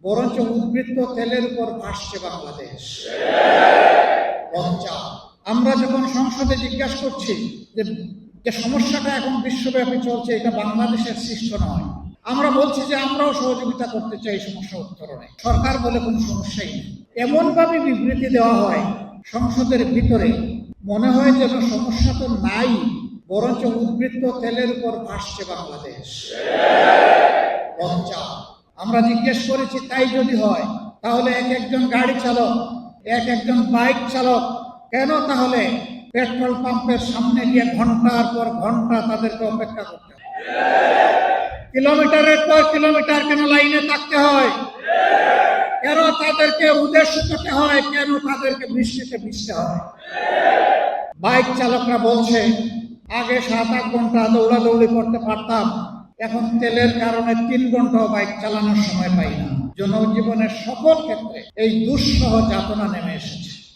বরঞ্চ উদ্বৃত্ত তেলের উপর ভাসছে বাংলাদেশ। লজ্জা। আমরা যখন সংসদে জিজ্ঞাসা করছি যে সমস্যাটা এখন বিশ্বব্যাপী চলছে, এটা বাংলাদেশের সৃষ্ট নয়, আমরা বলছি যে আমরাও সহযোগিতা করতে চাই সমস্যা উত্তরণে, সরকার বলে কোনো সমস্যাই নেই। এমনভাবে বিবৃতি দেওয়া হয় সংসদের ভিতরে, মনে হয় যেন সমস্যা তো নাই, বরঞ্চ উদ্বৃত্ত তেলের উপর ভাসছে বাংলাদেশ। লজ্জা। আমরা জিজ্ঞেস করেছি, তাই যদি হয় তাহলে একজন গাড়ি চালক, একজন বাইক চালক কেন তাহলে পেট্রোল পাম্পের সামনে গিয়ে ঘন্টার পর ঘন্টা তাদেরকে অপেক্ষা করতে হয়? কিলোমিটারের পর কিলোমিটার কেন লাইনে থাকতে হয়? কেন তাদেরকে উদ্দেশ্য করতে হয়? কেন তাদেরকে বৃষ্টিতে ভিজতে হয়? বাইক চালকরা বলছে, আগে 7-8 ঘন্টা দৌড়াদৌড়ি করতে পারতাম, এখন তেলের কারণে 3 ঘন্টাও বাইক চালানোর সময় পাই না। জনজীবনের সকল ক্ষেত্রে এই দুঃসহ যাতনা নেমে এসেছে।